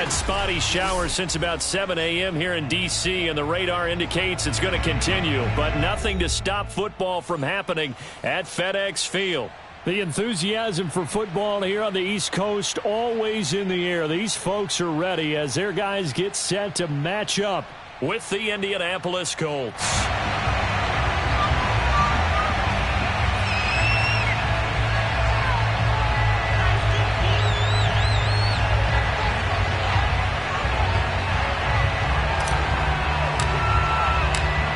had spotty showers since about 7 a.m. here in D.C., and the radar indicates it's going to continue, but nothing to stop football from happening at FedEx Field. The enthusiasm for football here on the East Coast always in the air. These folks are ready as their guys get set to match up with the Indianapolis Colts.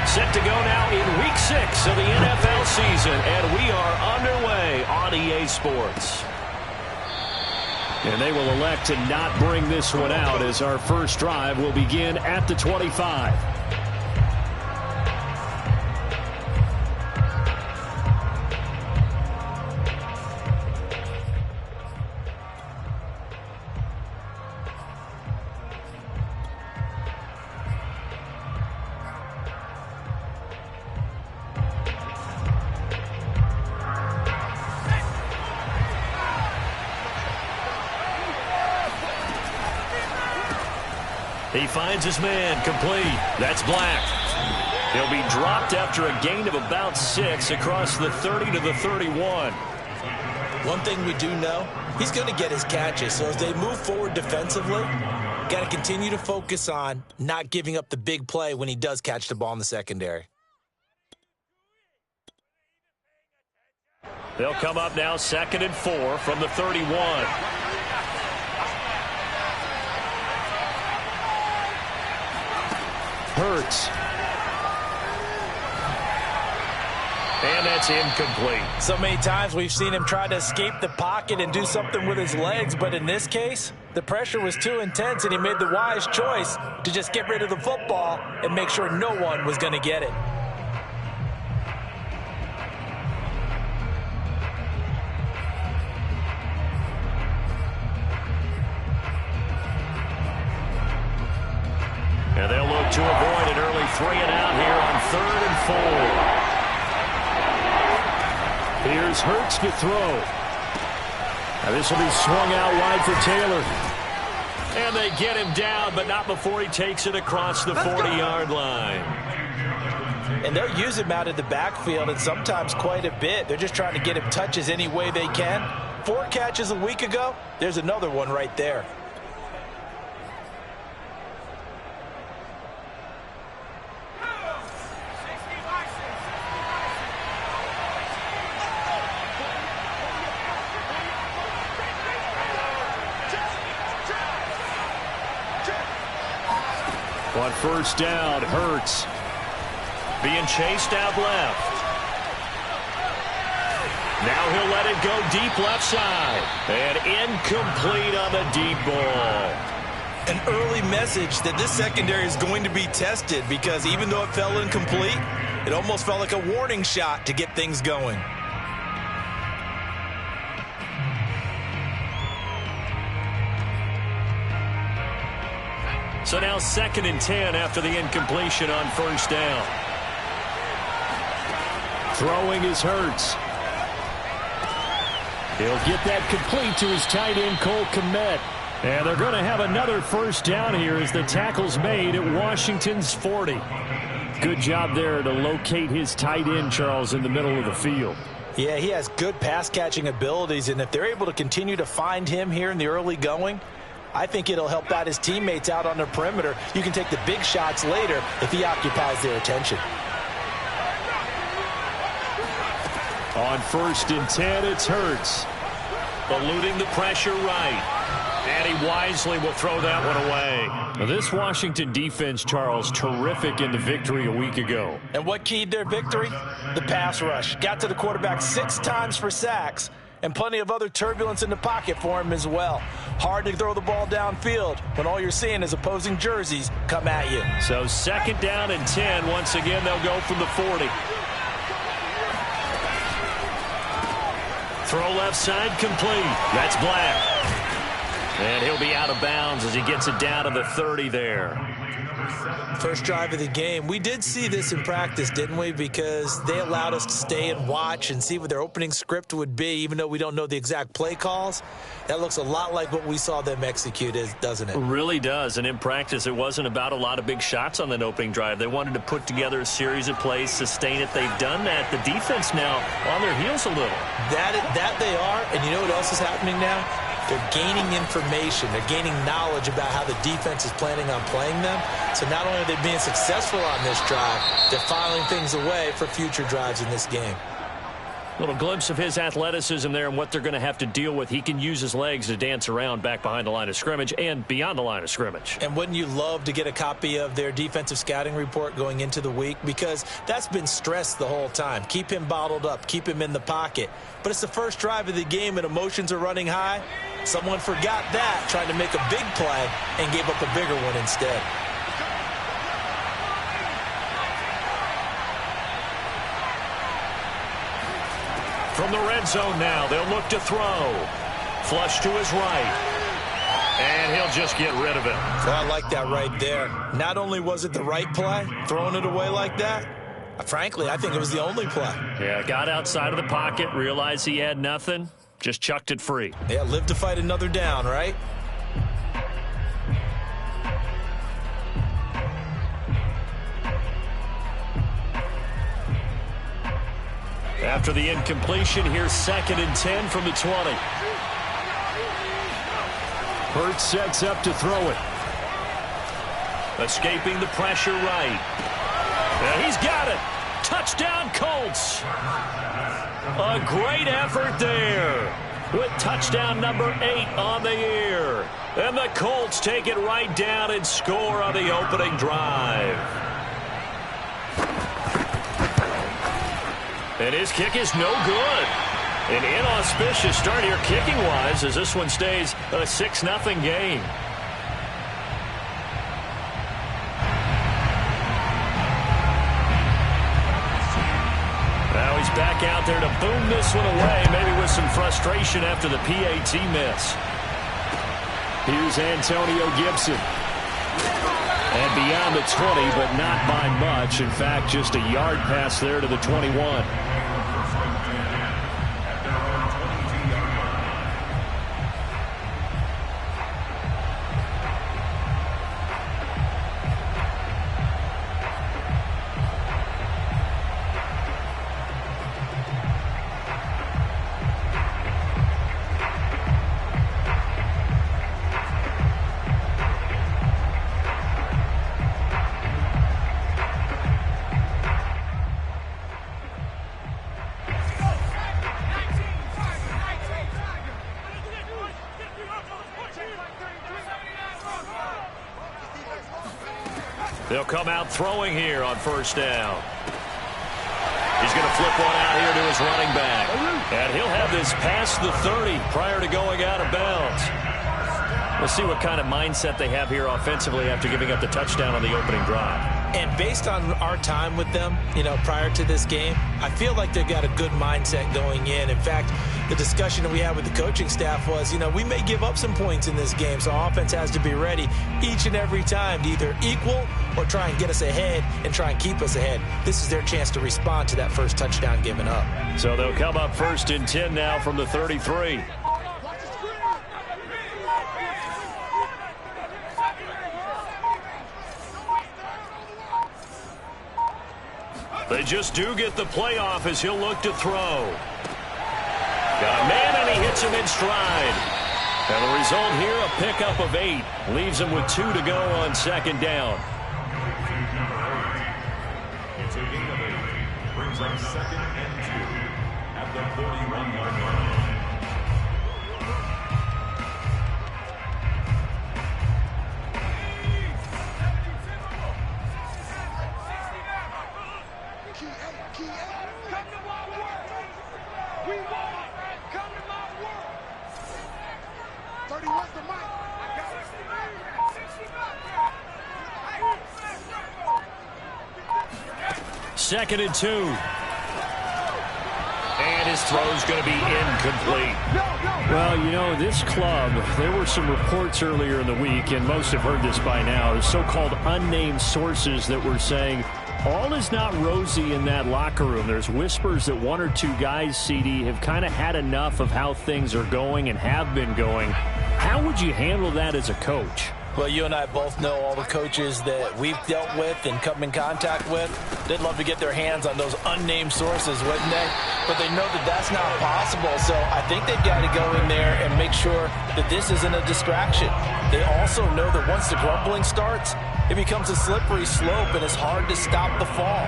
Set to go now in Week 6 of the NFL season, and we are underway on EA Sports. And they will elect to not bring this one out as our first drive will begin at the 25. He finds his man complete. That's Black. He'll be dropped after a gain of about 6 across the 30 to the 31. One thing we do know, he's going to get his catches. So as they move forward defensively, got to continue to focus on not giving up the big play when he does catch the ball in the secondary. They'll come up now 2nd and 4 from the 31. Hurts. And that's incomplete. So many times we've seen him try to escape the pocket and do something with his legs, but in this case, the pressure was too intense and he made the wise choice to just get rid of the football and make sure no one was going to get it. And they'll look to avoid an early 3-and-out here on 3rd and 4. Here's Hurts to throw. Now this will be swung out wide for Taylor. And they get him down, but not before he takes it across the 40-yard line. And they'll use him out of the backfield, and sometimes quite a bit. They're just trying to get him touches any way they can. 4 catches a week ago. There's another one right there. On first down, Hurts. Being chased out left. Now he'll let it go deep left side. And incomplete on the deep ball. An early message that this secondary is going to be tested because even though it fell incomplete, it almost felt like a warning shot to get things going. So now 2nd and 10 after the incompletion on first down. Throwing is Hurts. He'll get that complete to his tight end, Cole Kmet. And they're going to have another first down here as the tackle's made at Washington's 40. Good job there to locate his tight end, Charles, in the middle of the field. Yeah, he has good pass-catching abilities, and if they're able to continue to find him here in the early going, I think it'll help out his teammates out on the perimeter. You can take the big shots later if he occupies their attention. On 1st and 10, it's Hurts. Eluding the pressure right. And he wisely will throw that one away. Now this Washington defense, Charles, terrific in the victory a week ago. And what keyed their victory? The pass rush. Got to the quarterback 6 times for sacks. And plenty of other turbulence in the pocket for him as well. Hard to throw the ball downfield when all you're seeing is opposing jerseys come at you. So 2nd down and 10. Once again, they'll go from the 40. Throw left side complete. That's Black. And he'll be out of bounds as he gets it down to the 30 there. First drive of the game. We did see this in practice, didn't we? Because they allowed us to stay and watch and see what their opening script would be, even though we don't know the exact play calls. That looks a lot like what we saw them execute, doesn't it? It really does. And in practice, it wasn't about a lot of big shots on that opening drive. They wanted to put together a series of plays, sustain it. They've done that. The defense now on their heels a little. That they are. And you know what else is happening now? They're gaining information. They're gaining knowledge about how the defense is planning on playing them. So not only are they being successful on this drive, they're filing things away for future drives in this game. Little glimpse of his athleticism there and what they're going to have to deal with. He can use his legs to dance around back behind the line of scrimmage and beyond the line of scrimmage. And wouldn't you love to get a copy of their defensive scouting report going into the week? Because that's been stressed the whole time. Keep him bottled up. Keep him in the pocket. But it's the first drive of the game and emotions are running high. Someone forgot that, trying to make a big play and gave up a bigger one instead. From the red zone now, they'll look to throw. Flush to his right. And he'll just get rid of it. So I like that right there. Not only was it the right play, throwing it away like that, frankly, I think it was the only play. Yeah, got outside of the pocket, realized he had nothing, just chucked it free. Yeah, live to fight another down, right? After the incompletion, here's 2nd and 10 from the 20. Hurts sets up to throw it. Escaping the pressure right. Yeah, he's got it. Touchdown, Colts. A great effort there with touchdown number 8 on the year. And the Colts take it right down and score on the opening drive. And his kick is no good. An inauspicious start here kicking-wise as this one stays a 6-0 game. Now he's back out there to boom this one away, maybe with some frustration after the PAT miss. Here's Antonio Gibson. And beyond the 20, but not by much. In fact, just a yard pass there to the 21. They'll come out throwing here on 1st down. He's going to flip one out here to his running back. And he'll have this past the 30 prior to going out of bounds. We'll see what kind of mindset they have here offensively after giving up the touchdown on the opening drive. And based on our time with them, prior to this game, I feel like they've got a good mindset going in. In fact, the discussion that we had with the coaching staff was, we may give up some points in this game, so our offense has to be ready each and every time to either equal or try and get us ahead and try and keep us ahead. This is their chance to respond to that first touchdown given up. So they'll come up 1st and 10 now from the 33. They just do get the playoff as he'll look to throw. Got a man, and he hits him in stride. And the result here, a pickup of 8. Leaves him with 2 to go on 2nd down. It's a gain of 8. Brings up 2nd and 2 at the 41-yard line. Second and 2. And his throw's going to be incomplete. Well, you know, this club, there were some reports earlier in the week, and most have heard this by now, the so-called unnamed sources that were saying all is not rosy in that locker room. There's whispers that one or two guys, CD, have kind of had enough of how things are going and have been going. How would you handle that as a coach? Well, you and I both know all the coaches that we've dealt with and come in contact with. They'd love to get their hands on those unnamed sources, wouldn't they? But they know that that's not possible, so I think they've got to go in there and make sure that this isn't a distraction. They also know that once the grumbling starts, it becomes a slippery slope, and it's hard to stop the fall.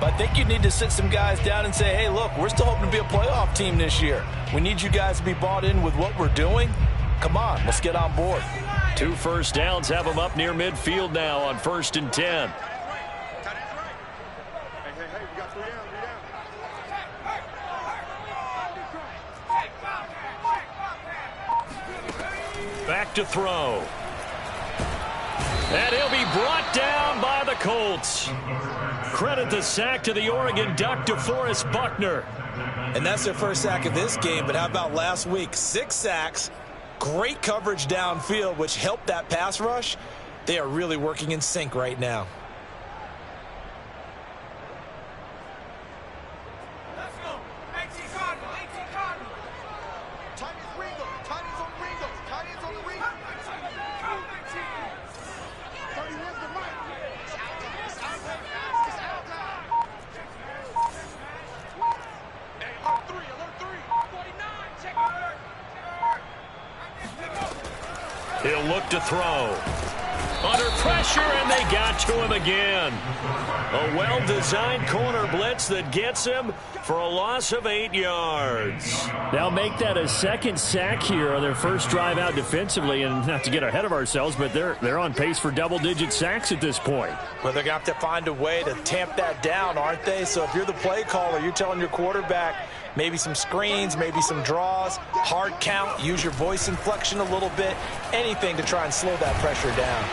But I think you need to sit some guys down and say, hey, look, we're still hoping to be a playoff team this year. We need you guys to be bought in with what we're doing. Come on, let's get on board. 2 first downs have them up near midfield now on 1st and 10. Back to throw. And he'll be brought down by the Colts. Credit the sack to the Oregon Duck, DeForest Buckner. And that's their first sack of this game, but how about last week? 6 sacks. Great coverage downfield, which helped that pass rush. They are really working in sync right now. Let's go. 18 Cardinal. 18 Cardinal. Tiny's Ringo. Tiny's on Ringo. Tiny's on the Ringo. 30 wins the mic. It's out time. It's out time, guys. It's out time. Hey, alert 3. Alert 3. 49. Check alert. He'll look to throw. Under pressure, and they got to him again. A well-designed corner blitz that gets him for a loss of 8 yards. They'll make that a second sack here on their first drive out defensively, and not to get ahead of ourselves, but they're on pace for double-digit sacks at this point. Well, they're going to have to find a way to tamp that down, aren't they? So if you're the play caller, you're telling your quarterback maybe some screens, maybe some draws, hard count, use your voice inflection a little bit, anything to try and slow that pressure down.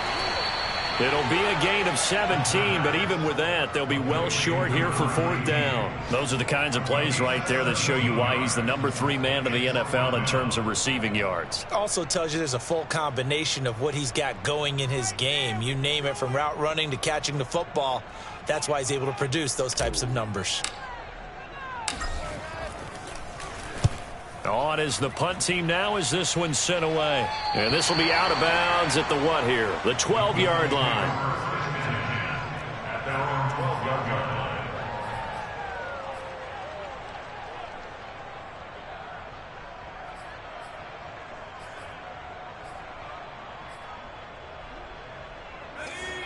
It'll be a gain of 17, but even with that, they'll be well short here for 4th down. Those are the kinds of plays right there that show you why he's the number 3 man of the NFL in terms of receiving yards. Also tells you there's a full combination of what he's got going in his game. You name it, from route running to catching the football. That's why he's able to produce those types of numbers. On is the punt team now as this one's sent away. And this will be out of bounds at the what here? The 12-yard line. At their own 12-yard line.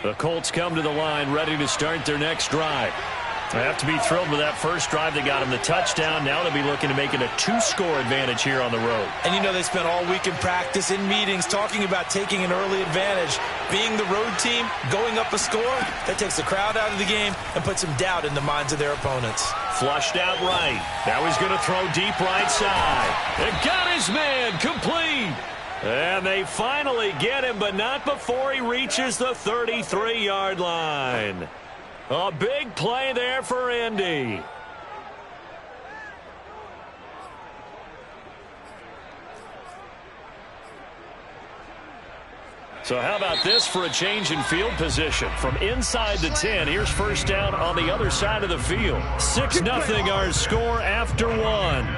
The Colts come to the line ready to start their next drive. They have to be thrilled with that first drive. They got him the touchdown. Now they'll be looking to make it a 2-score advantage here on the road. And you know, they spent all week in practice, in meetings, talking about taking an early advantage. Being the road team, going up a score, that takes the crowd out of the game and puts some doubt in the minds of their opponents. Flushed out right. Now he's going to throw deep right side. And got his man complete. And they finally get him, but not before he reaches the 33-yard line. A big play there for Indy. So how about this for a change in field position? From inside the 10, here's first down on the other side of the field. 6-0 our score after 1.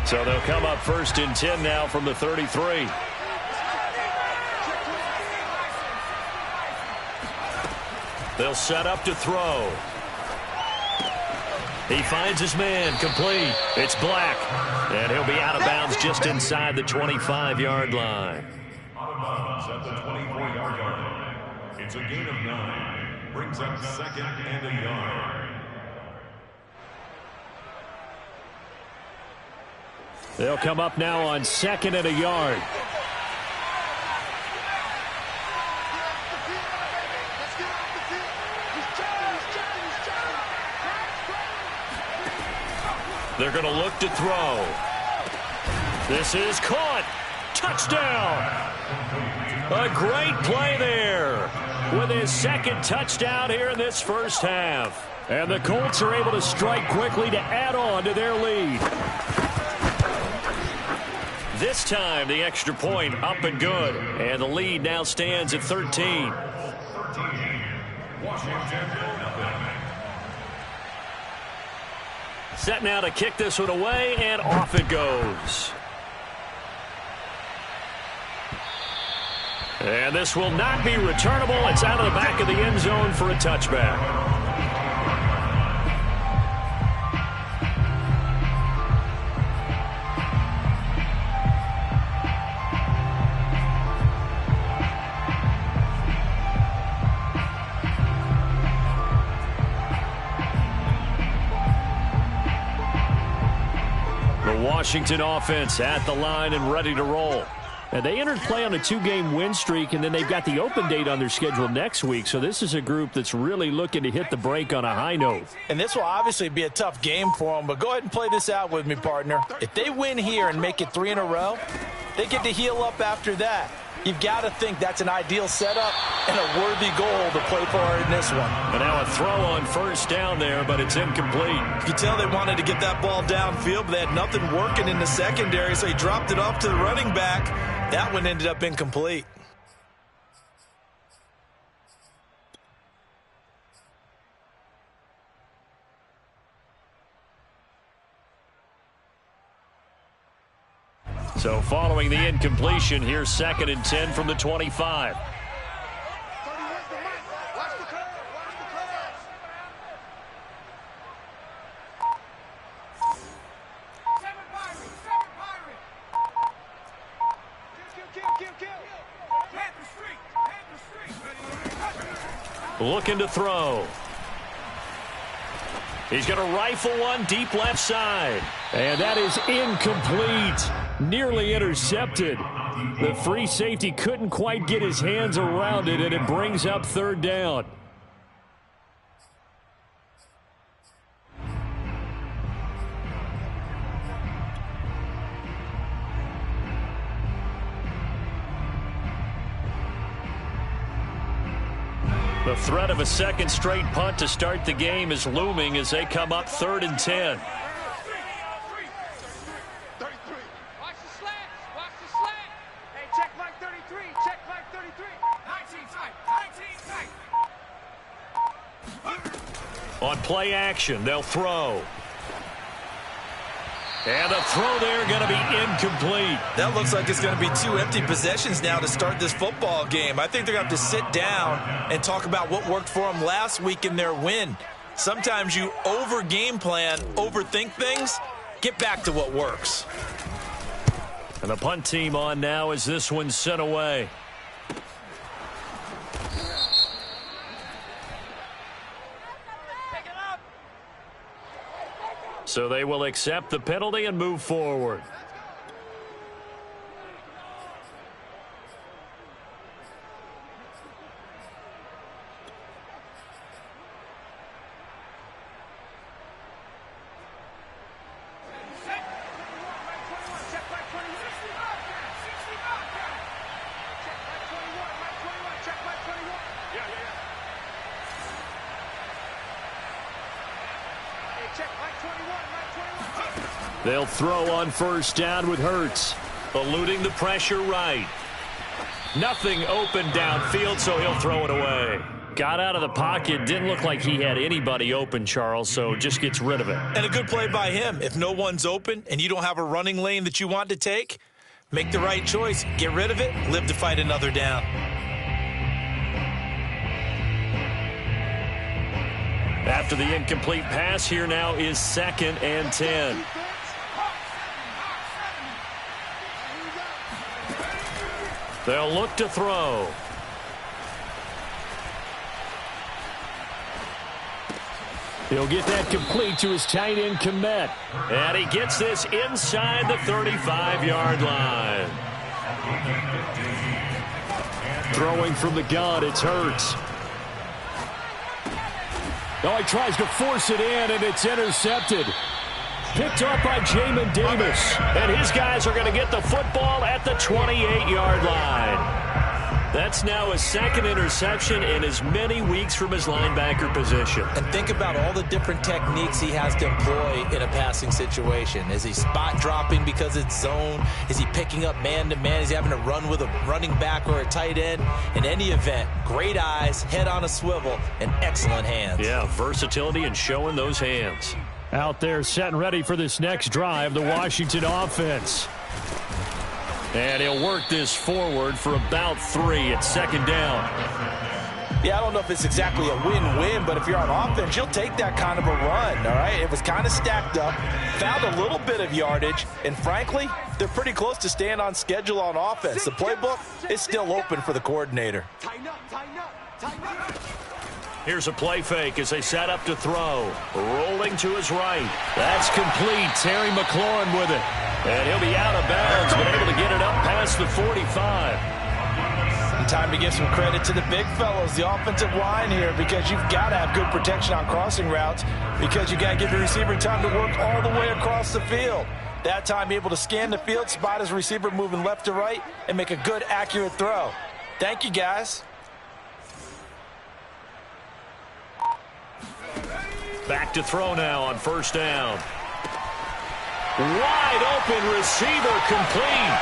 So they'll come up 1st and 10 now from the 33. They'll set up to throw. He finds his man, complete. It's Black, and he'll be out of bounds just inside the 25-yard line. Out of bounds at the 24-yard line. It's a gain of 9. Brings up 2nd and a yard. They'll come up now on 2nd and a yard. They're going to look to throw. This is caught. Touchdown. A great play there with his second touchdown here in this first half. And the Colts are able to strike quickly to add on to their lead. This time, the extra point up and good. And the lead now stands at 13. Set now to kick this one away, and off it goes. And this will not be returnable. It's out of the back of the end zone for a touchback. Washington offense at the line and ready to roll. And they entered play on a 2-game win streak, and then they've got the open date on their schedule next week. So this is a group that's really looking to hit the break on a high note. And this will obviously be a tough game for them, but go ahead and play this out with me, partner. If they win here and make it 3 in a row, they get to heal up after that. You've got to think that's an ideal setup and a worthy goal to play for in this one. And now a throw on first down there, but it's incomplete. You can tell they wanted to get that ball downfield, but they had nothing working in the secondary, so he dropped it off to the running back. That one ended up incomplete. So following the incompletion, here's 2nd and 10 from the 25. Looking to throw. He's going to rifle one deep left side. And that is incomplete. Nearly intercepted. The free safety couldn't quite get his hands around it, and it brings up 3rd down. The threat of a second straight punt to start the game is looming as they come up 3rd and 10. Watch the slants. Watch the slant. Hey, check Mike 33. Check Mike 33. 19 tight. On play action, they'll throw. And the throw there going to be incomplete. That looks like it's going to be 2 empty possessions now to start this football game. I think they're going to have to sit down and talk about what worked for them last week in their win. Sometimes you over-game plan, overthink things, get back to what works. And the punt team on now as this one's sent away. So they will accept the penalty and move forward. They'll throw on first down with Hurts. Eluding the pressure right. Nothing open downfield, so he'll throw it away. Got out of the pocket. Didn't look like he had anybody open, Charles, so just gets rid of it. And a good play by him. If no one's open and you don't have a running lane that you want to take, make the right choice. Get rid of it. Live to fight another down. After the incomplete pass, here now is 2nd and 10. They'll look to throw. He'll get that complete to his tight end, Komet. And he gets this inside the 35-yard line. Throwing from the gun, it's Hurts. Oh, he tries to force it in, and it's intercepted. Picked up by Jamin Davis. And his guys are going to get the football at the 28-yard line. That's now his second interception in as many weeks from his linebacker position. And think about all the different techniques he has to employ in a passing situation. Is he spot dropping because it's zone? Is he picking up man-to-man? Is he having to run with a running back or a tight end? In any event, great eyes, head on a swivel, and excellent hands. Yeah, versatility and showing those hands. Out there set and ready for this next drive, the Washington offense. And he'll work this forward for about 3 at second down. Yeah, I don't know if it's exactly a win-win, but if you're on offense, you'll take that kind of a run, all right? It was kind of stacked up, found a little bit of yardage, and frankly, they're pretty close to staying on schedule on offense. The playbook is still open for the coordinator. Tighten up, tighten up, tighten up. Here's a play fake as they set up to throw. Rolling to his right. That's complete. Terry McLaurin with it. And he'll be out of bounds, but able to get it up past the 45. And time to give some credit to the big fellows, the offensive line here, because you've got to have good protection on crossing routes because you got to give the receiver time to work all the way across the field. That time able to scan the field, spot his receiver moving left to right, and make a good, accurate throw. Thank you, guys. Back to throw now on first down. Wide open receiver complete.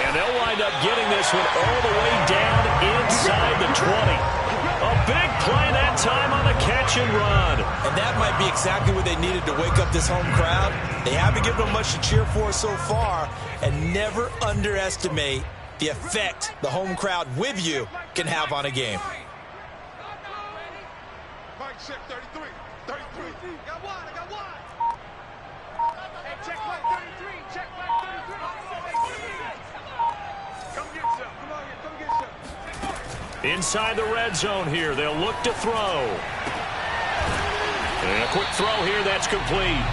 And they'll wind up getting this one all the way down inside the 20. A big play that time on the catch and run. And that might be exactly what they needed to wake up this home crowd. They haven't given them much to cheer for so far. And never underestimate the effect the home crowd with you can have on a game. Mike, check 33. 33. Got one, I got one. Hey, check Mike 33. Check Mike 33. Come get some. Come on here, come get some. Inside the red zone here. They'll look to throw. And a quick throw here. That's complete.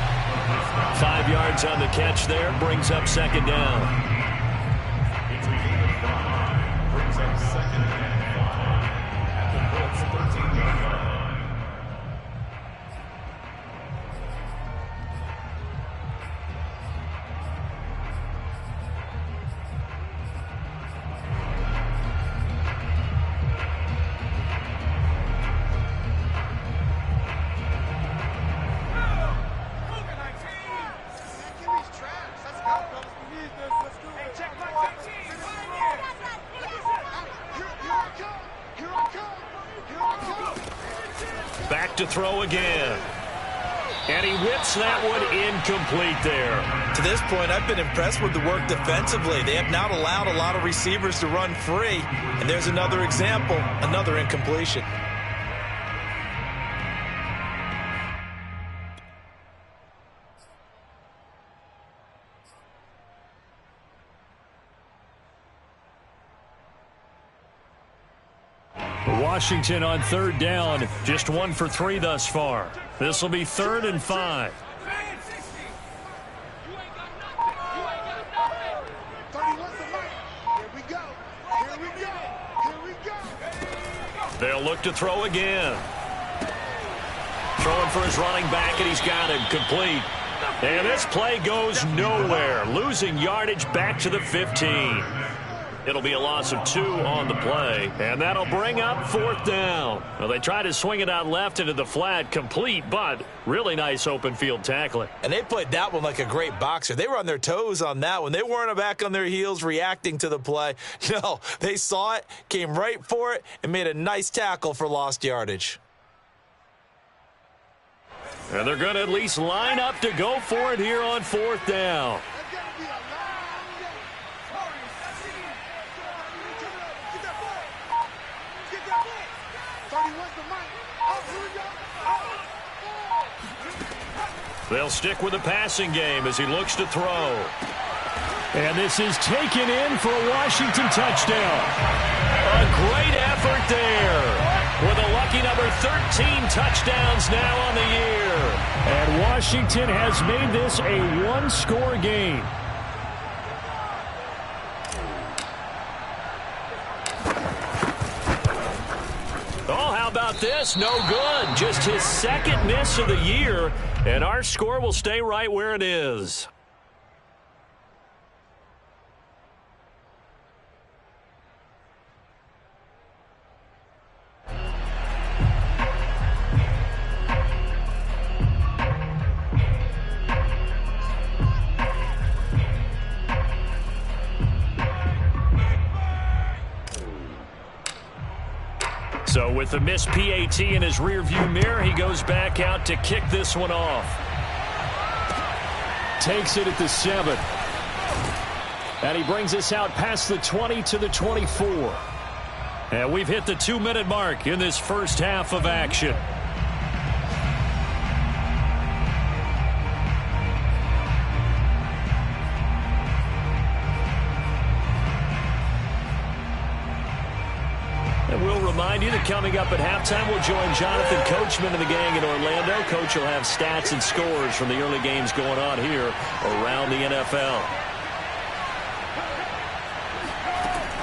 5 yards on the catch there. Brings up second down. It's a gain of 5. Brings up second and 5. At the Colts 13-yard line. Back to throw again. And he whips that one incomplete there. To this point, I've been impressed with the work defensively. They have not allowed a lot of receivers to run free. And there's another example, another incompletion. Washington on third down, just 1 for 3 thus far. This will be 3rd and 5. 31's the mic. Here we go. Here we go. Here we go. They'll look to throw again. Throwing for his running back, and he's got him complete. And this play goes nowhere, losing yardage back to the 15. It'll be a loss of 2 on the play, and that'll bring up 4th down. Well, they tried to swing it out left into the flat, complete, but really nice open field tackling. And they played that one like a great boxer. They were on their toes on that one. They weren't back on their heels reacting to the play. No, they saw it, came right for it, and made a nice tackle for lost yardage. And they're going to at least line up to go for it here on 4th down. It's going to be a long day. Get that ball. Get that ball. 31's the mic. Oh, here we go. They'll stick with the passing game as he looks to throw. And this is taken in for a Washington touchdown. A great effort there. With a lucky number 13 touchdowns now on the year. And Washington has made this a 1-score game. Oh, how about about this? No good. Just his second miss of the year, and our score will stay right where it is. So with the missed PAT in his rearview mirror, he goes back out to kick this one off. Takes it at the 7. And he brings us out past the 20 to the 24. And we've hit the 2-minute mark in this first half of action. And we'll remind you that coming up at halftime, we'll join Jonathan Coachman and the gang in Orlando. Coach will have stats and scores from the early games going on here around the NFL.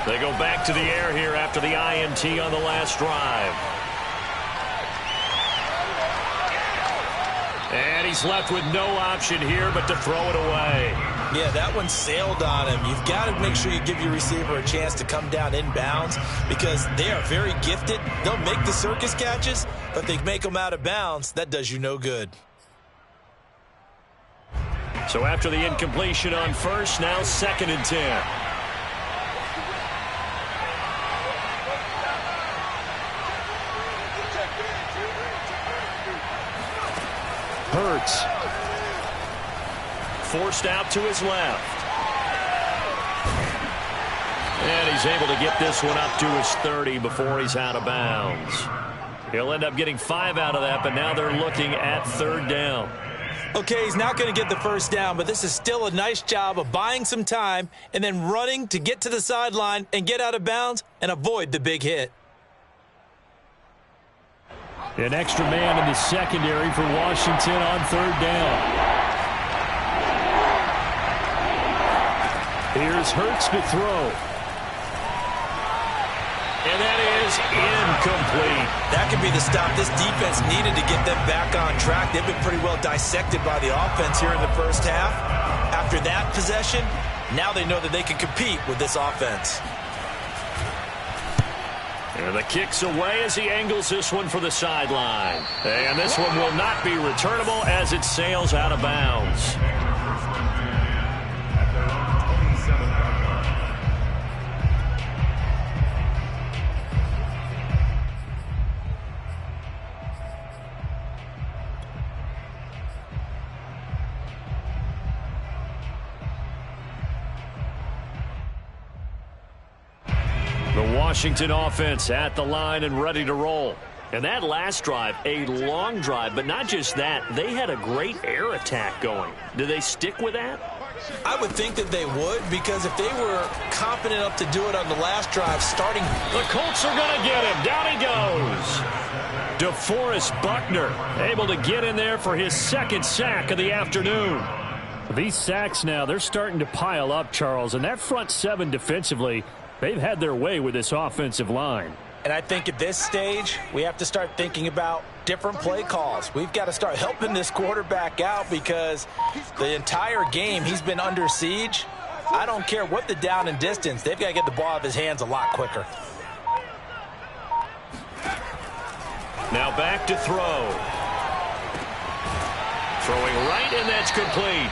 They go back to the air here after the INT on the last drive. And he's left with no option here but to throw it away. Yeah, that one sailed on him. You've got to make sure you give your receiver a chance to come down inbounds because they are very gifted. They'll make the circus catches, but if they make them out of bounds, that does you no good. So after the incompletion on first, now 2nd and 10. Hurts. Forced out to his left. And he's able to get this one up to his 30 before he's out of bounds. He'll end up getting 5 out of that, but now they're looking at 3rd down. Okay, he's not going to get the first down, but this is still a nice job of buying some time and then running to get to the sideline and get out of bounds and avoid the big hit. An extra man in the secondary for Washington on 3rd down. Here's Hurts to throw. And that is incomplete. That could be the stop this defense needed to get them back on track. They've been pretty well dissected by the offense here in the first half. After that possession, now they know that they can compete with this offense. And the kick's away as he angles this one for the sideline. And this one will not be returnable as it sails out of bounds. Washington offense at the line and ready to roll. And that last drive, a long drive, but not just that. They had a great air attack going. Do they stick with that? I would think that they would, because if they were confident enough to do it on the last drive, starting... The Colts are going to get him. Down he goes. DeForest Buckner able to get in there for his 2nd sack of the afternoon. These sacks now, they're starting to pile up, Charles, and that front 7 defensively, they've had their way with this offensive line. And I think at this stage, we have to start thinking about different play calls. We've got to start helping this quarterback out because the entire game he's been under siege. I don't care what the down and distance. They've got to get the ball out of his hands a lot quicker. Now back to throw. Throwing right, and that's complete.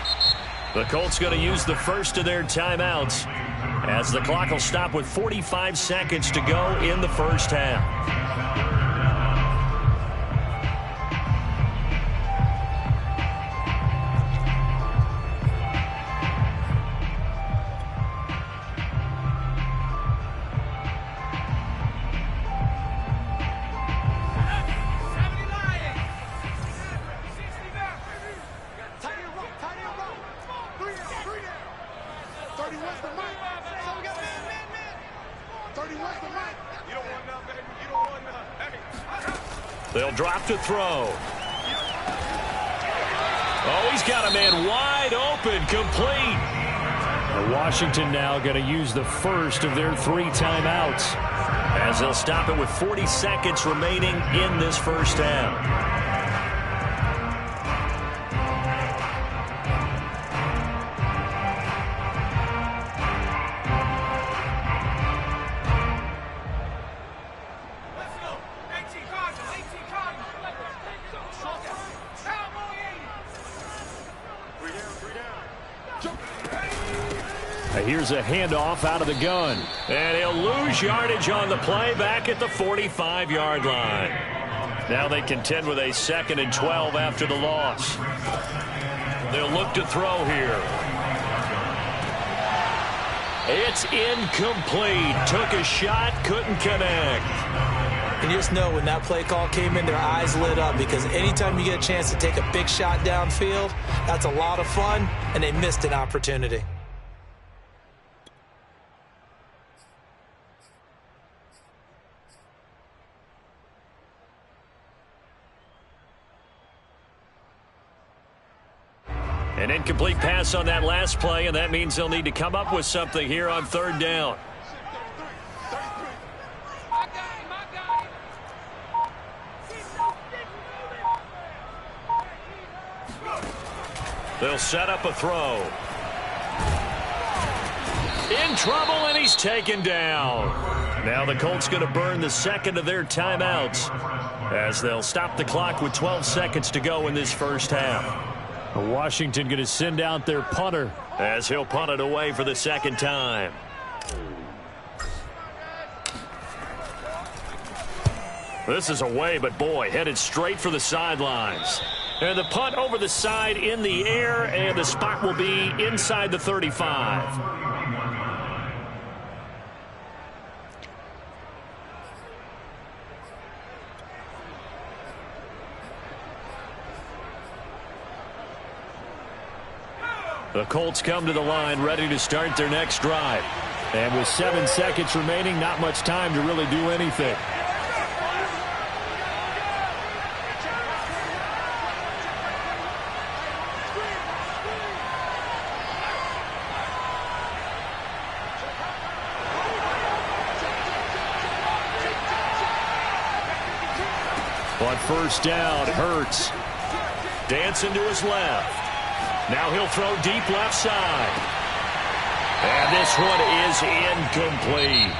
The Colts going to use the first of their timeouts as the clock will stop with 45 seconds to go in the first half. They'll drop to throw. Oh, he's got a man wide open, complete. Washington now going to use the first of their 3 timeouts, as they'll stop it with 40 seconds remaining in this first half. Here's a handoff out of the gun. And he'll lose yardage on the play back at the 45-yard line. Now they contend with a 2nd and 12 after the loss. They'll look to throw here. It's incomplete. Took a shot, couldn't connect. And you just know when that play call came in, their eyes lit up, because anytime you get a chance to take a big shot downfield, that's a lot of fun, and they missed an opportunity. An incomplete pass on that last play, and that means they'll need to come up with something here on 3rd down. They'll set up a throw. In trouble, and he's taken down. Now the Colts going to burn the 2nd of their timeouts as they'll stop the clock with 12 seconds to go in this first half. Washington going to send out their punter as he'll punt it away for the 2nd time. This is away, but boy, headed straight for the sidelines. And the punt over the side in the air, and the spot will be inside the 35. The Colts come to the line ready to start their next drive. And with 7 seconds remaining, not much time to really do anything. On 1st down, Hurts. Dancing to his left. Now he'll throw deep left side. And this one is incomplete.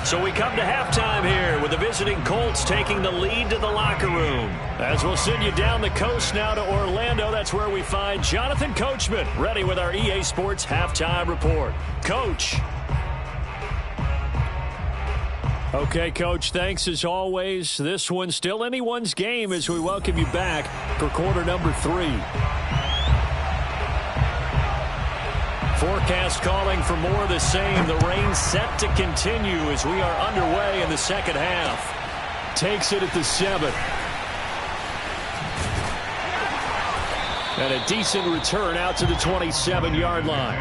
So we come to halftime here with the visiting Colts taking the lead to the locker room. As we'll send you down the coast now to Orlando, that's where we find Jonathan Coachman ready with our EA Sports Halftime Report. Coach. Okay, Coach, thanks as always. This one's still anyone's game as we welcome you back for quarter number 3. Forecast calling for more of the same. The rain set to continue as we are underway in the 2nd half. Takes it at the 7. And a decent return out to the 27-yard line.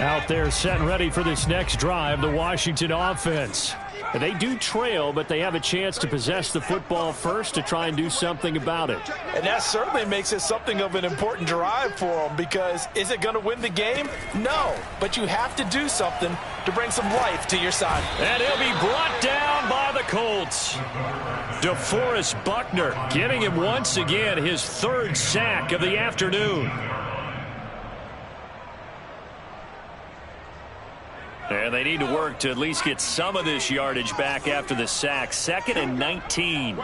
Out there set and ready for this next drive, the Washington offense. They do trail, but they have a chance to possess the football first to try and do something about it. And that certainly makes it something of an important drive for them, because is it going to win the game? No, but you have to do something to bring some life to your side. And he'll be brought down by the Colts. DeForest Buckner getting him once again his 3rd sack of the afternoon. And they need to work to at least get some of this yardage back after the sack. 2nd and 19.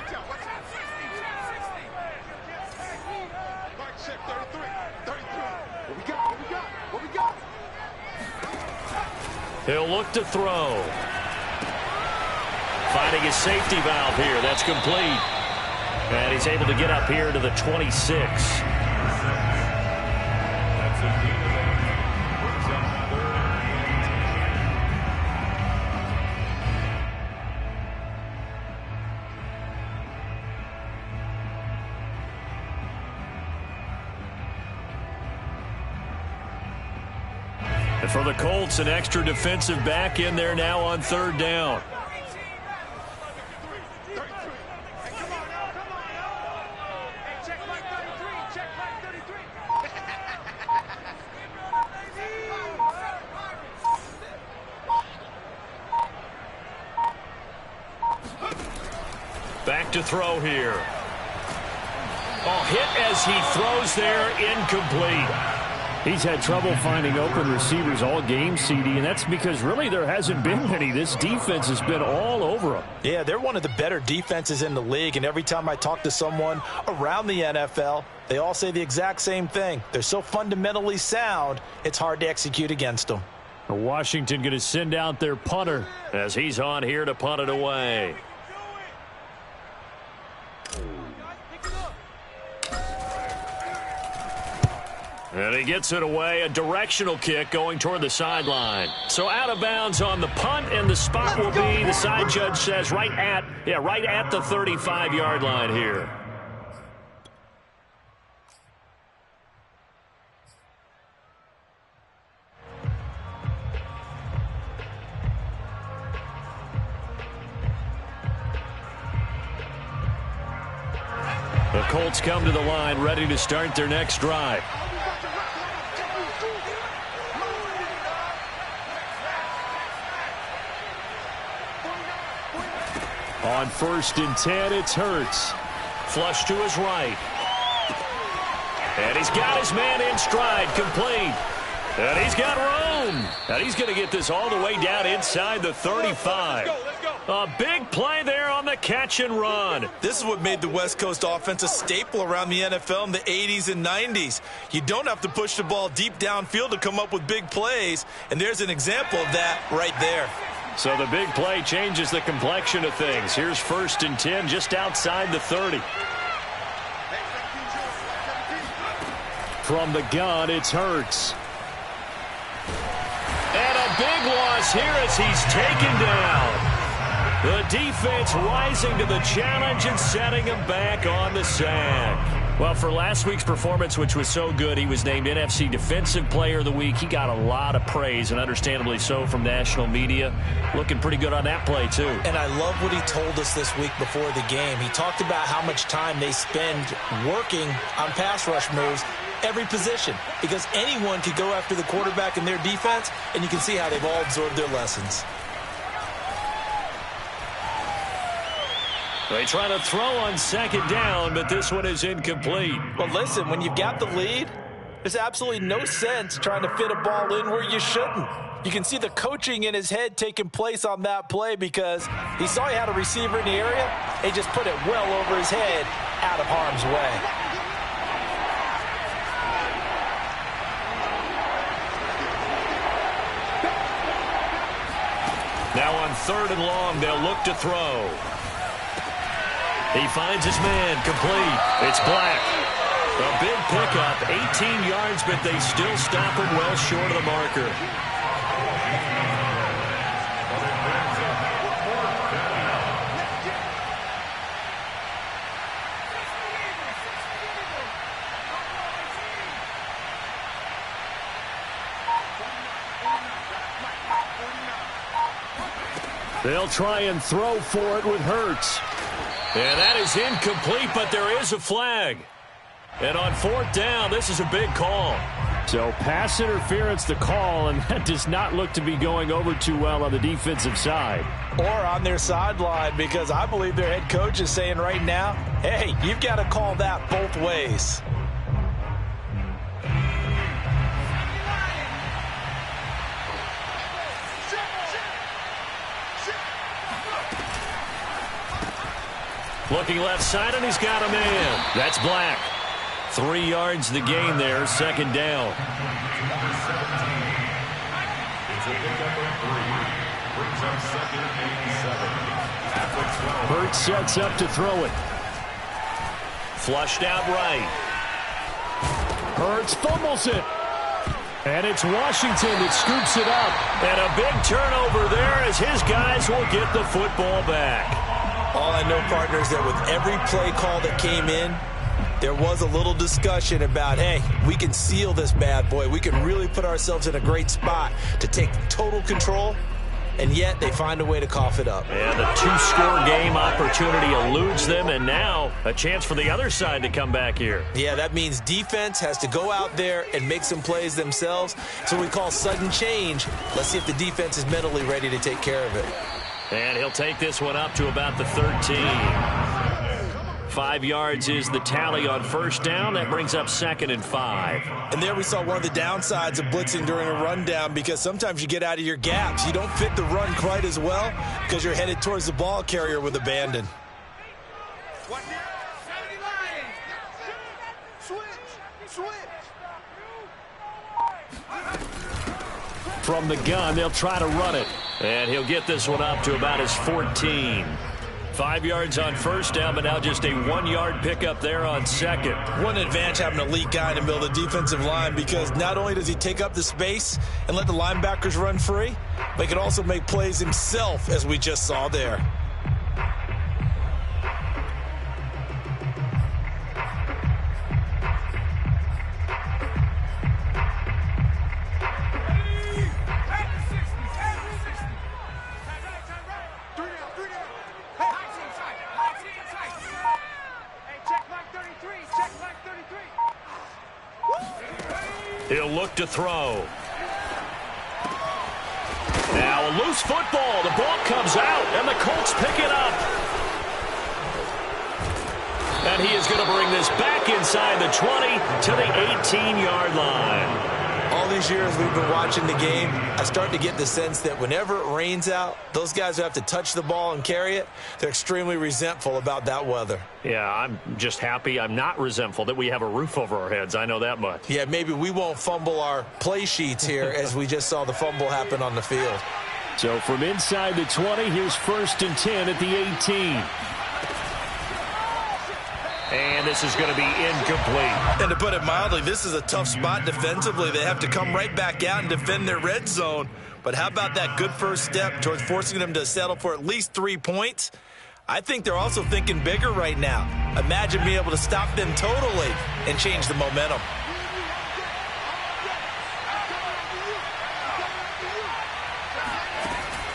He'll look to throw. Finding his safety valve here. That's complete. And he's able to get up here to the 26. And for the Colts, an extra defensive back in there now on third down. Back to throw here. Oh, hit as he throws there, incomplete. He's had trouble finding open receivers all game, CD, and that's because really there hasn't been many. This defense has been all over them. Yeah, they're one of the better defenses in the league, and every time I talk to someone around the NFL, they all say the exact same thing. They're so fundamentally sound, it's hard to execute against them. Washington going to send out their punter as he's on here to punt it away. And he gets it away, a directional kick going toward the sideline. So out of bounds on the punt, and the spot will be, the side judge says, right at the 35-yard line here. The Colts come to the line, ready to start their next drive. On 1st and 10, it's Hurts. Flush to his right. And he's got his man in stride, complete. And he's got room. And he's going to get this all the way down inside the 35. A big play there on the catch and run. This is what made the West Coast offense a staple around the NFL in the 80s and 90s. You don't have to push the ball deep downfield to come up with big plays, and there's an example of that right there. So the big play changes the complexion of things. Here's 1st and 10 just outside the 30. From the gun, it's Hurts. And a big loss here as he's taken down. The defense rising to the challenge and setting him back on the sack. Well, for last week's performance, which was so good, he was named NFC Defensive Player of the Week. He got a lot of praise, and understandably so, from national media. Looking pretty good on that play, too. And I love what he told us this week before the game. He talked about how much time they spend working on pass rush moves, every position, because anyone could go after the quarterback in their defense, and you can see how they've all absorbed their lessons. They try to throw on 2nd down, but this one is incomplete. Well, listen, when you've got the lead, there's absolutely no sense trying to fit a ball in where you shouldn't. You can see the coaching in his head taking place on that play because he saw he had a receiver in the area. He just put it well over his head, out of harm's way. Now on 3rd and long, they'll look to throw. He finds his man, complete. It's Black. A big pickup, 18 yards, but they still stop him well short of the marker. They'll try and throw for it with Hurts. And that is incomplete, but there is a flag. And on 4th down, this is a big call. So pass interference the call, and that does not look to be going over too well on the defensive side. Or on their sideline, because I believe their head coach is saying right now, hey, you've got to call that both ways. Looking left side, and he's got a man. That's Black. 3 yards the gain there, 2nd down. Hurts sets up to throw it. Flushed out right. Hurts fumbles it. And it's Washington that scoops it up. And a big turnover there as his guys will get the football back. All I know, partner, is that with every play call that came in, There was a little discussion about, hey, we can seal this bad boy. We can really put ourselves in a great spot to take total control, and yet they find a way to cough it up. And the two-score game opportunity eludes them, and now a chance for the other side to come back here. Yeah, that means defense has to go out there and make some plays themselves. It's what we call sudden change. Let's see if the defense is mentally ready to take care of it. And he'll take this one up to about the 13. 5 yards is the tally on first down. That brings up 2nd and 5. And there we saw one of the downsides of blitzing during a rundown, because sometimes you get out of your gaps. You don't fit the run quite as well because you're headed towards the ball carrier with abandon. From the gun, they'll try to run it. And he'll get this one up to about his 14. 5 yards on first down, but now just a 1-yard pickup there on second. One advantage having an elite guy in the middle of the defensive line, because not only does he take up the space and let the linebackers run free, but he can also make plays himself, as we just saw there. He'll look to throw. Now a loose football. The ball comes out, and the Colts pick it up. And he is going to bring this back inside the 20 to the 18-yard line. All these years we've been watching the game, I start to get the sense that whenever it rains out, those guys who have to touch the ball and carry it, they're extremely resentful about that weather. Yeah, I'm just happy I'm not resentful that we have a roof over our heads. I know that much. Yeah, maybe we won't fumble our play sheets here as we just saw the fumble happen on the field. So from inside the 20, here's 1st and 10 at the 18. And this is going to be incomplete. And to put it mildly, this is a tough spot defensively. They have to come right back out and defend their red zone. But how about that good first step towards forcing them to settle for at least 3 points? I think they're also thinking bigger right now. Imagine being able to stop them totally and change the momentum.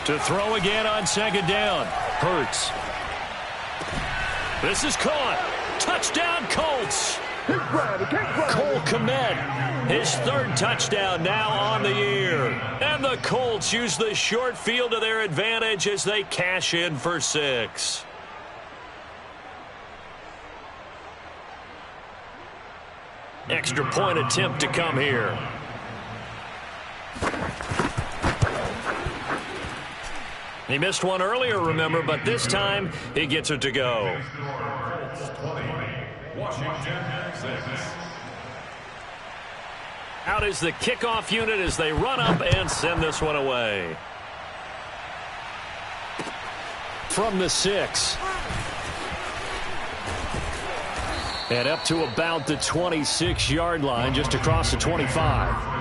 To throw again on 2nd down. Hurts. This is caught. Touchdown, Colts. Cole Kmet, His 3rd touchdown now on the year. And the Colts use the short field to their advantage as they cash in for 6. Extra point attempt to come here. He missed one earlier, remember, but this time he gets it to go. Out is the kickoff unit as they run up and send this one away. from the 6. And up to about the 26-yard line, just across the 25.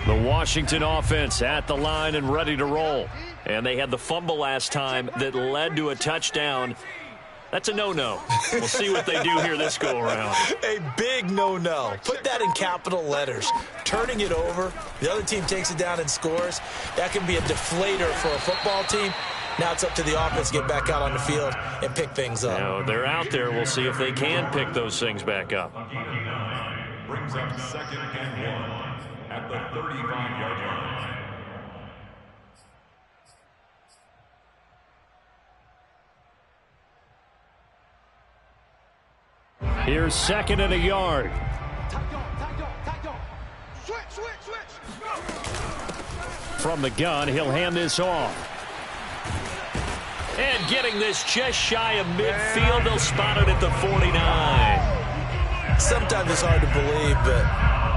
The Washington offense at the line and ready to roll. And they had the fumble last time that led to a touchdown. That's a no-no. We'll see what they do here this go-around. A big no-no. Put that in capital letters. Turning it over, the other team takes it down and scores. That can be a deflator for a football team. Now it's up to the offense to get back out on the field and pick things up. Now, they're out there. We'll see if they can pick those things back up. Brings up 2nd and 1 at the 35-yard line. Here's 2nd and a yard. From the gun, he'll hand this off. And getting this just shy of midfield, they'll spot it at the 49. Sometimes it's hard to believe, but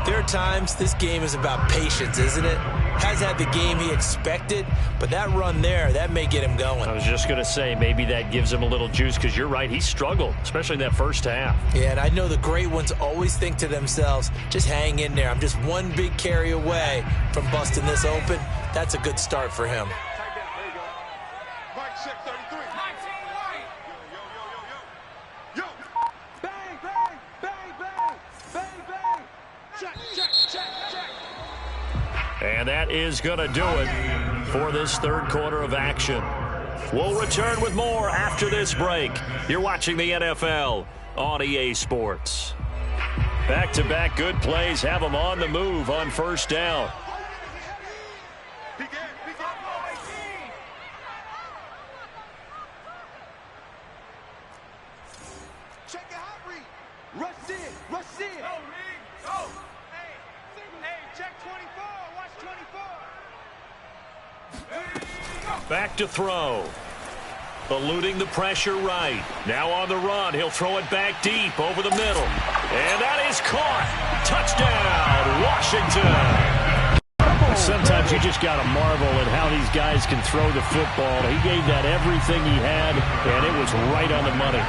there are times this game is about patience, isn't it? Has had the game he expected, but that run there, that may get him going. I was just going to say, maybe that gives him a little juice, because you're right, he struggled, especially in that first half. Yeah, and I know the great ones always think to themselves, just hang in there. I'm just one big carry away from busting this open. That's a good start for him. Tight down. There you go. Mike, check 33. 19 white. Yo. Bang, bang, bang, bang, bang, bang. Check, check, check, check. And that is going to do it for this third quarter of action. We'll return with more after this break. You're watching the NFL on EA Sports. Back-to-back good plays have them on the move on first down. Check it out, Reed. Rush in, rush in. Go, Reed, go. Hey, check 24. Watch 24. Back to throw. Eluding the pressure right. Now on the run. He'll throw it back deep over the middle. And that is caught. Touchdown, Washington. Sometimes you just got to marvel at how these guys can throw the football. He gave that everything he had, and it was right on the money.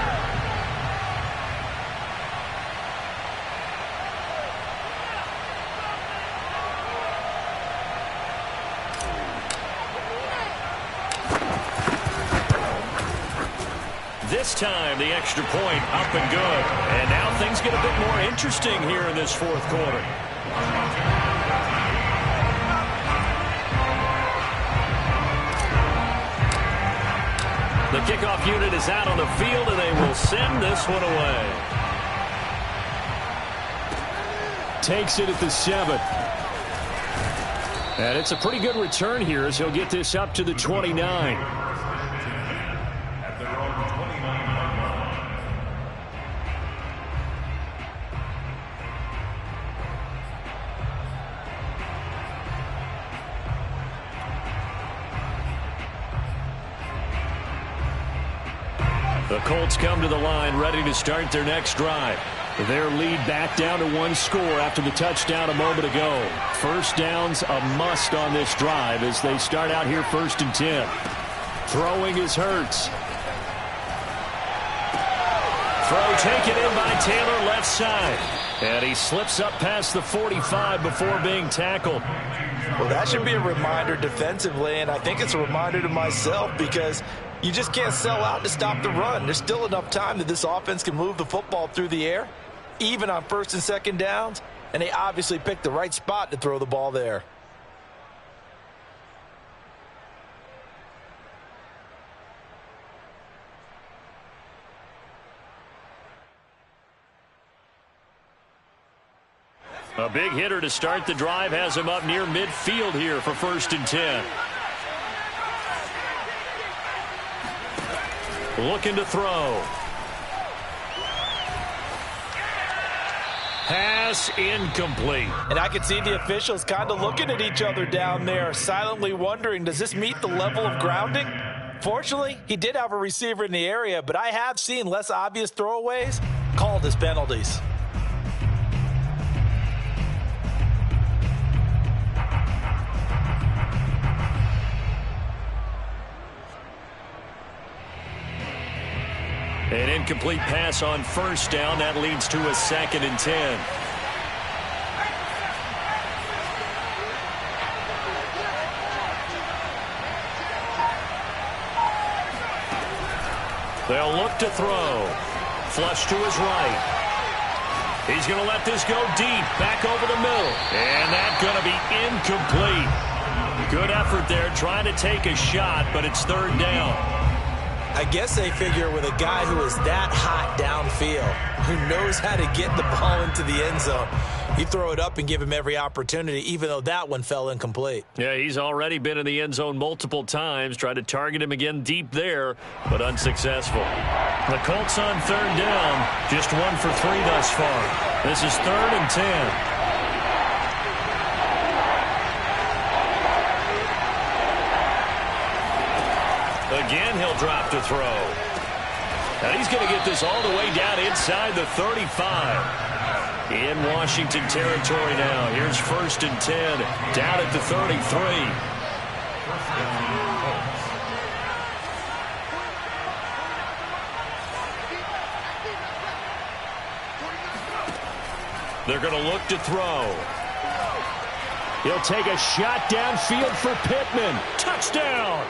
This time, the extra point up and good. And now things get a bit more interesting here in this fourth quarter. The kickoff unit is out on the field, and they will send this one away. Takes it at the 7. And it's a pretty good return here as he'll get this up to the 29. The Colts come to the line ready to start their next drive. Their lead back down to one score after the touchdown a moment ago. First down's a must on this drive as they start out here 1st and 10. Throwing is Hurts. Throw taken in by Taylor left side. And he slips up past the 45 before being tackled. Well, that should be a reminder defensively, and I think it's a reminder to myself because you just can't sell out to stop the run. There's still enough time that this offense can move the football through the air, even on 1st and 2nd downs, and they obviously picked the right spot to throw the ball there. A big hitter to start the drive has him up near midfield here for 1st and 10. Looking to throw. Pass incomplete. And I can see the officials kind of looking at each other down there, silently wondering, does this meet the level of grounding? Fortunately, he did have a receiver in the area, but I have seen less obvious throwaways called as penalties. An incomplete pass on 1st down. That leads to a 2nd and 10. They'll look to throw. Flush to his right. He's going to let this go deep. Back over the middle. And that's going to be incomplete. Good effort there trying to take a shot, but it's 3rd down. I guess they figure with a guy who is that hot downfield, who knows how to get the ball into the end zone, you throw it up and give him every opportunity, even though that one fell incomplete. Yeah, he's already been in the end zone multiple times, tried to target him again deep there, but unsuccessful. The Colts on 3rd down, just 1 for 3 thus far. This is 3rd and 10. Again, he'll drop to throw. And he's going to get this all the way down inside the 35. In Washington territory now. Here's 1st and 10. Down at the 33. They're going to look to throw. He'll take a shot downfield for Pittman. Touchdown!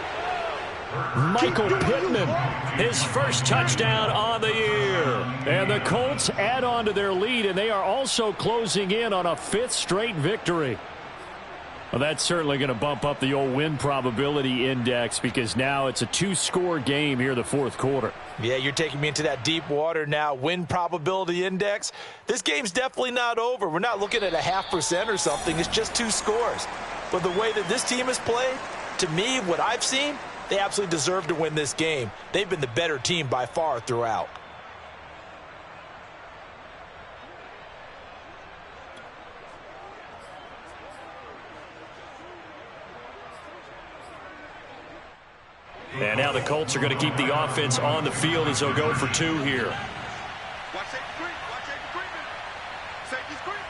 Michael Pittman, his first touchdown on the year. And the Colts add on to their lead, and they are also closing in on a 5th straight victory. Well, that's certainly going to bump up the old win probability index because now it's a 2-score game here in the 4th quarter. Yeah, you're taking me into that deep water now. Win probability index. This game's definitely not over. We're not looking at a 0.5% or something. It's just 2 scores. But the way that this team has played, to me, what I've seen, they absolutely deserve to win this game. They've been the better team by far throughout. And now the Colts are going to keep the offense on the field as they'll go for 2 here. Watch safety creep. Watch safety creeping. Safety's creeping.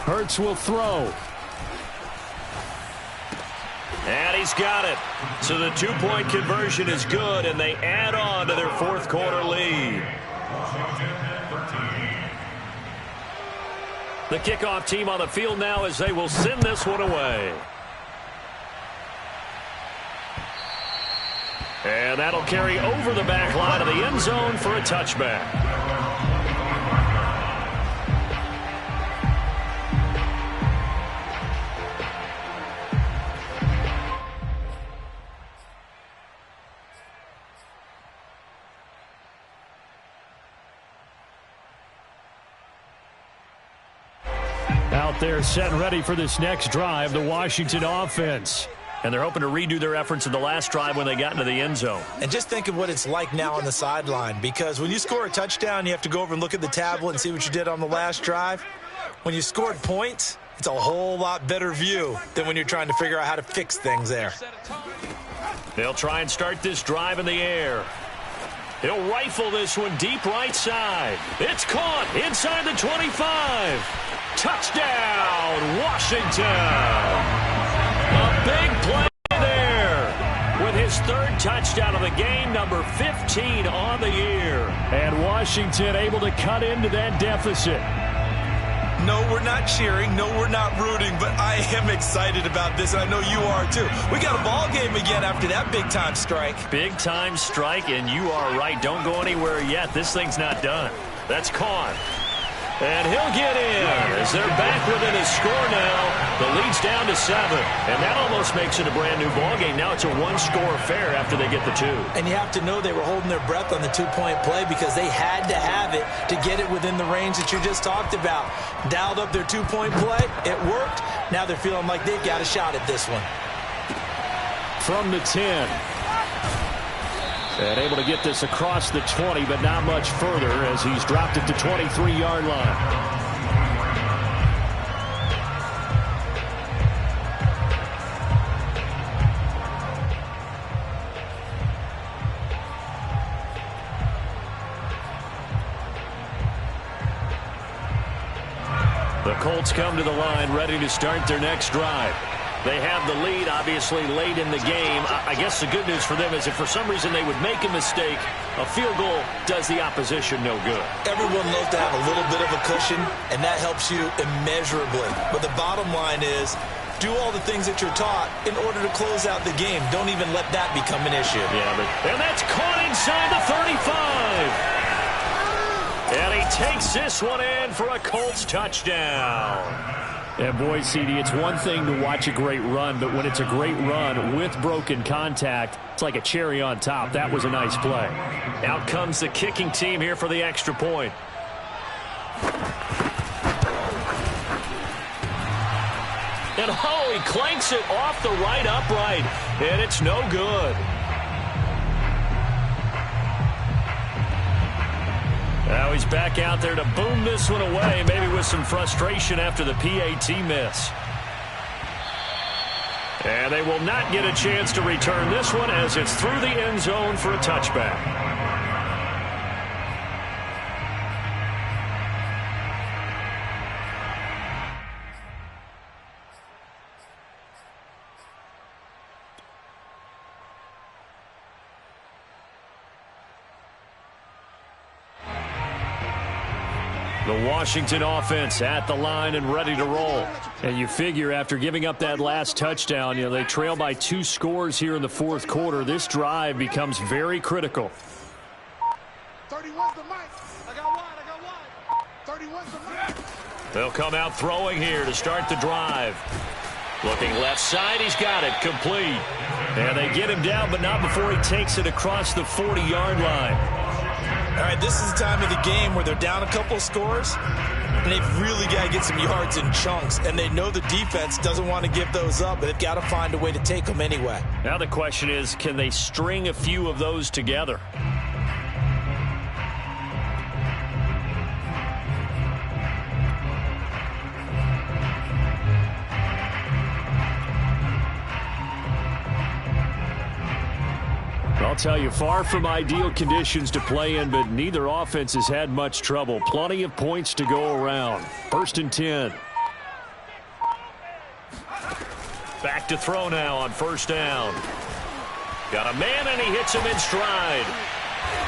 Hurts will throw. And he's got it. So the 2-point conversion is good, and they add on to their 4th quarter lead. The kickoff team on the field now as they will send this one away. And that'll carry over the back line of the end zone for a touchback. Out there set and ready for this next drive, the Washington offense. And they're hoping to redo their efforts in the last drive when they got into the end zone. And just think of what it's like now on the sideline, because when you score a touchdown, you have to go over and look at the tablet and see what you did on the last drive. When you scored points, it's a whole lot better view than when you're trying to figure out how to fix things there. They'll try and start this drive in the air. He'll rifle this one deep right side. It's caught inside the 25. Touchdown, Washington. A big play there with his 3rd touchdown of the game, number 15 on the year. And Washington able to cut into that deficit. No, we're not cheering. No, we're not rooting, but I am excited about this, and I know you are too. We got a ball game again after that big-time strike. Big-time strike, and you are right. Don't go anywhere yet. This thing's not done. That's caught. And he'll get in as they're back within a score now. The lead's down to 7, and that almost makes it a brand-new ball game. Now it's a 1-score affair after they get the 2. And you have to know they were holding their breath on the 2-point play because they had to have it to get it within the range that you just talked about. Dialed up their 2-point play. It worked. Now they're feeling like they've got a shot at this one. From the 10. And able to get this across the 20, but not much further as he's dropped it to 23-yard line. The Colts come to the line ready to start their next drive. They have the lead, obviously, late in the game. I guess the good news for them is if for some reason they would make a mistake, a field goal does the opposition no good. Everyone loves to have a little bit of a cushion, and that helps you immeasurably. But the bottom line is, do all the things that you're taught in order to close out the game. Don't even let that become an issue. Yeah, and that's caught inside the 35. And he takes this one in for a Colts touchdown. And boy, CD, it's one thing to watch a great run, but when it's a great run with broken contact, it's like a cherry on top. That was a nice play. Out comes the kicking team here for the extra point. And oh, he clanks it off the right upright, and it's no good. Now he's back out there to boom this one away, maybe with some frustration after the PAT miss. And they will not get a chance to return this one as it's through the end zone for a touchback. The Washington offense at the line and ready to roll. And you figure after giving up that last touchdown, they trail by 2 scores here in the fourth quarter. This drive becomes very critical. 31's the mic. I got wide. 31's the mic. They'll come out throwing here to start the drive. Looking left side, he's got it, complete. And they get him down, but not before he takes it across the 40-yard line. All right, this is the time of the game where they're down a couple of scores, and they've really got to get some yards in chunks, and they know the defense doesn't want to give those up, but they've got to find a way to take them anyway. Now the question is, can they string a few of those together? I'll tell you, far from ideal conditions to play in, but neither offense has had much trouble. Plenty of points to go around. 1st and 10. Back to throw now on 1st down. Got a man, and he hits him in stride.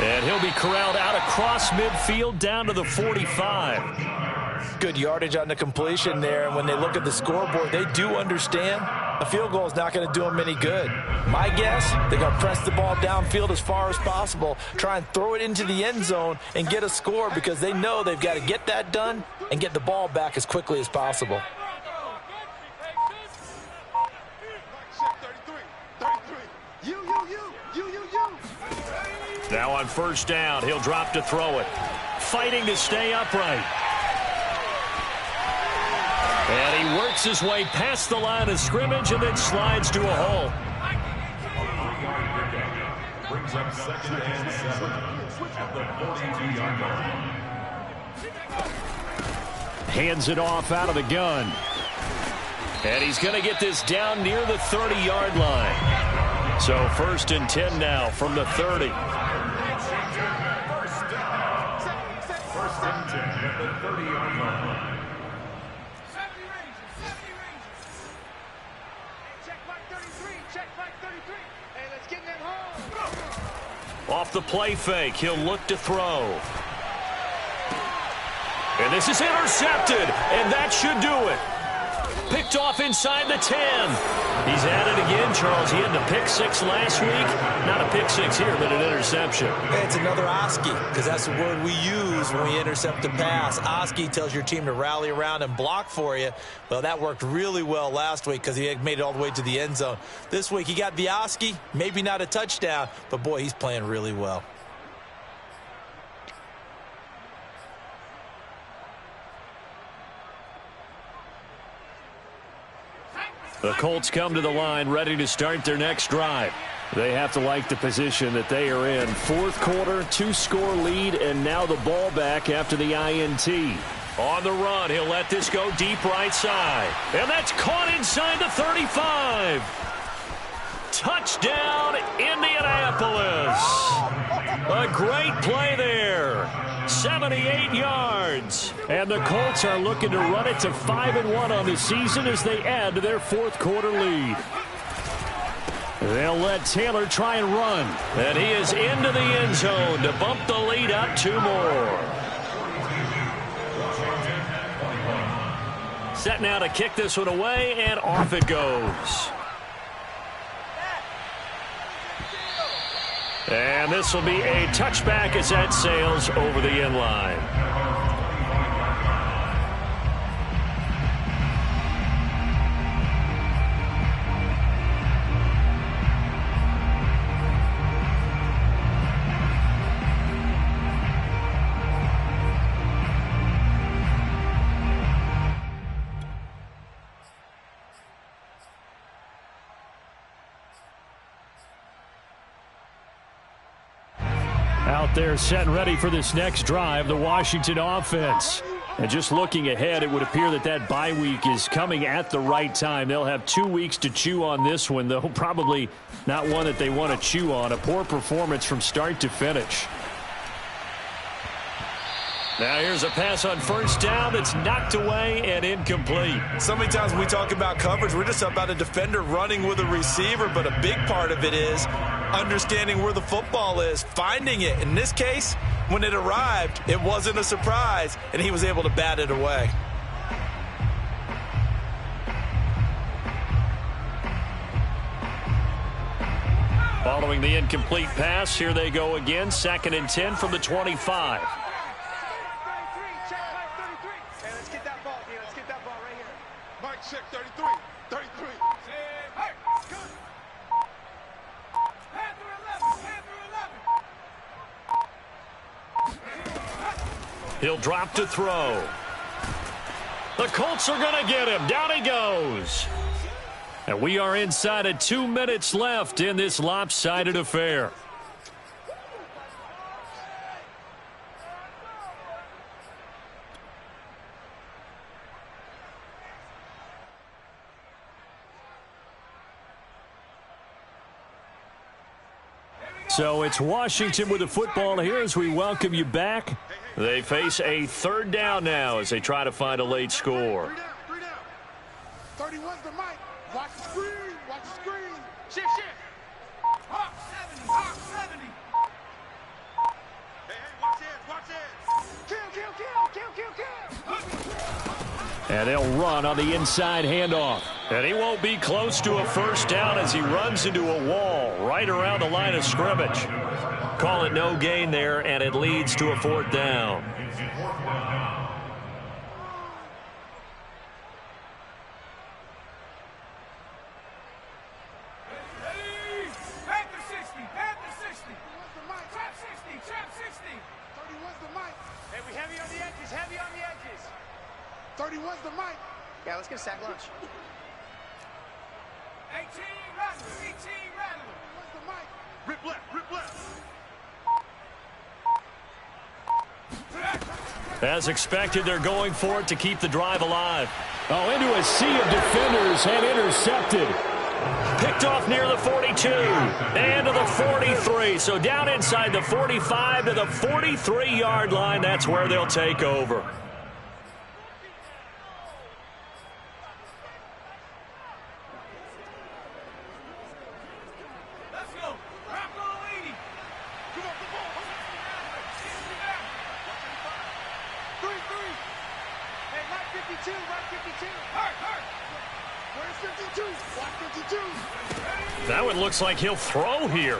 And he'll be corralled out across midfield down to the 45. Good yardage on the completion there, and when they look at the scoreboard, they do understand a field goal is not going to do them any good. My guess, they're going to press the ball downfield as far as possible, try and throw it into the end zone and get a score because they know they've got to get that done and get the ball back as quickly as possible. Now on 1st down, he'll drop to throw it. Fighting to stay upright. And he works his way past the line of scrimmage and then slides to a hole. Brings up 2nd and 7 at the 42-yard line. Hands it off out of the gun. And he's going to get this down near the 30-yard line. So 1st and 10 now from the 30. 1st and 10 at the 30-yard line. Off the play fake, he'll look to throw. And this is intercepted, and that should do it. Picked off inside the 10. He's at it again, Charles. He had a pick 6 last week. Not a pick 6 here, but an interception. Hey, it's another Oski, because that's the word we use when we intercept a pass. Oski tells your team to rally around and block for you. Well, that worked really well last week because he had made it all the way to the end zone. This week, he got the Oski, maybe not a touchdown, but boy, he's playing really well. The Colts come to the line ready to start their next drive. They have to like the position that they are in. 4th quarter, 2-score lead, and now the ball back after the INT. On the run, he'll let this go deep right side. And that's caught inside the 35. Touchdown, Indianapolis. A great play there. 78 yards. And the Colts are looking to run it to 5-1 on the season as they add to their 4th quarter lead. They'll let Taylor try and run. And he is into the end zone to bump the lead up 2 more. Set now to kick this one away, and off it goes. And this will be a touchback as that sails over the end line. Out there set and ready for this next drive, the Washington offense. And just looking ahead, it would appear that bye week is coming at the right time. They'll have 2 weeks to chew on this one, though probably not one that they want to chew on. A poor performance from start to finish. Now here's a pass on first down that's knocked away and incomplete. So many times when we talk about coverage, we're just about a defender running with a receiver, but a big part of it is understanding where the football is, finding it. In this case, when it arrived, it wasn't a surprise, and he was able to bat it away. Following the incomplete pass, here they go again. 2nd and 10 from the 25. Mike, check 33. 33. Hey, good. Hand through 11. He'll drop to throw. The Colts are going to get him. Down he goes. And we are inside of 2 minutes left in this lopsided affair. So it's Washington with the football here as we welcome you back. They face a 3rd down now as they try to find a late score. 3 down. 31's the mic. Watch the screen. Watch the screen. Shift. Hawk 70. Hawk 70. Hey, watch it. Kill. And they'll run on the inside handoff. And he won't be close to a first down as he runs into a wall right around the line of scrimmage. Call it no gain there, and it leads to a 4th down. Panther 60. Panther 60. Trap 60. Trap 60. 31's the mic. Hey, we heavy on the edges. Heavy on the edges. 31's the mic. Yeah, let's get a sack lunch. 18 Rattler. 18 Rattler. What's the mic? Rip left. As expected, they're going for it to keep the drive alive. Oh, into a sea of defenders and intercepted. Picked off near the 42 and to the 43. So down inside the 45 to the 43-yard line. That's where they'll take over. That one looks like he'll throw here.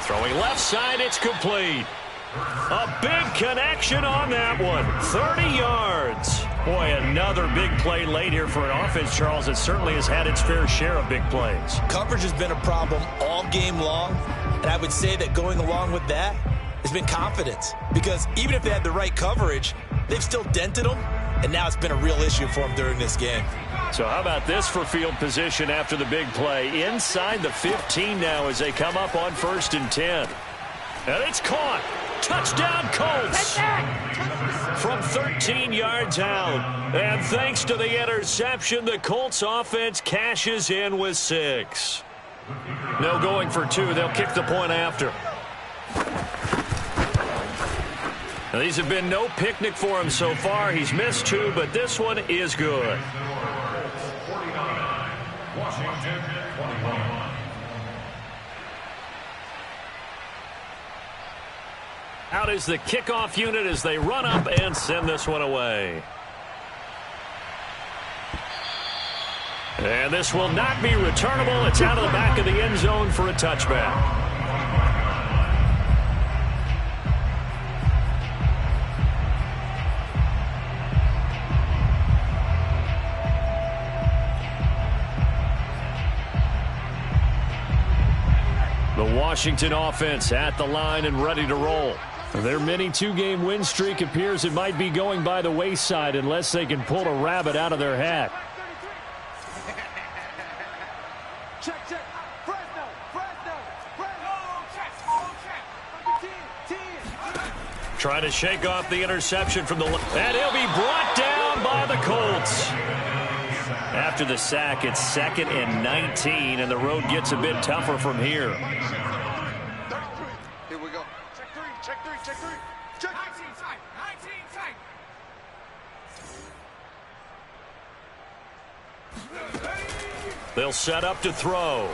Throwing left side, it's complete. A big connection on that one. 30 yards. Boy, another big play late here for an offense, Charles, that certainly has had its fair share of big plays. Coverage has been a problem all game long, and I would say that going along with that has been confidence. Because even if they had the right coverage, they've still dented them, and now it's been a real issue for them during this game. So how about this for field position after the big play? Inside the 15 now as they come up on 1st and 10. And it's caught. Touchdown, Colts. From 13 yards out. And thanks to the interception, the Colts offense cashes in with 6. No going for 2. They'll kick the point after. Now, these have been no picnic for him so far. He's missed 2, but this one is good. Washington 21. Out is the kickoff unit as they run up and send this one away. And this will not be returnable. It's out of the back of the end zone for a touchback. The Washington offense at the line and ready to roll. Their mini 2-game win streak appears it might be going by the wayside unless they can pull a rabbit out of their hat. Check. Fresno. Check. Team. Trying to shake off the interception from the left. And he'll be brought down by the Colts. After the sack, it's 2nd and 19, and the road gets a bit tougher from here. Here we go. Check three, check three, check three. Check. 19 tight, 19 tight. They'll set up to throw.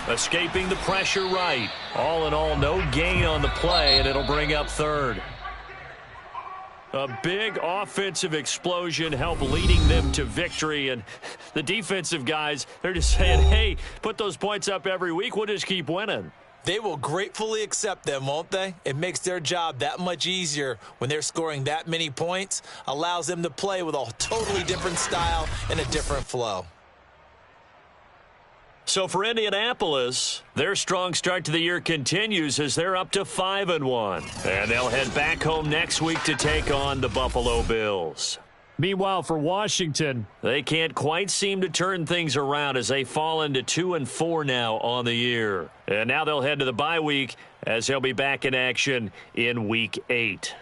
Escaping the pressure right. All in all, no gain on the play, and it'll bring up 3rd. A big offensive explosion helped leading them to victory, and the defensive guys, they're just saying, hey, put those points up every week, we'll just keep winning. They will gratefully accept them, won't they? It makes their job that much easier when they're scoring that many points, allows them to play with a totally different style and a different flow. So for Indianapolis, their strong start to the year continues as they're up to 5-1. And they'll head back home next week to take on the Buffalo Bills. Meanwhile, for Washington, they can't quite seem to turn things around as they fall into 2-4 now on the year. And now they'll head to the bye week as they'll be back in action in Week 8.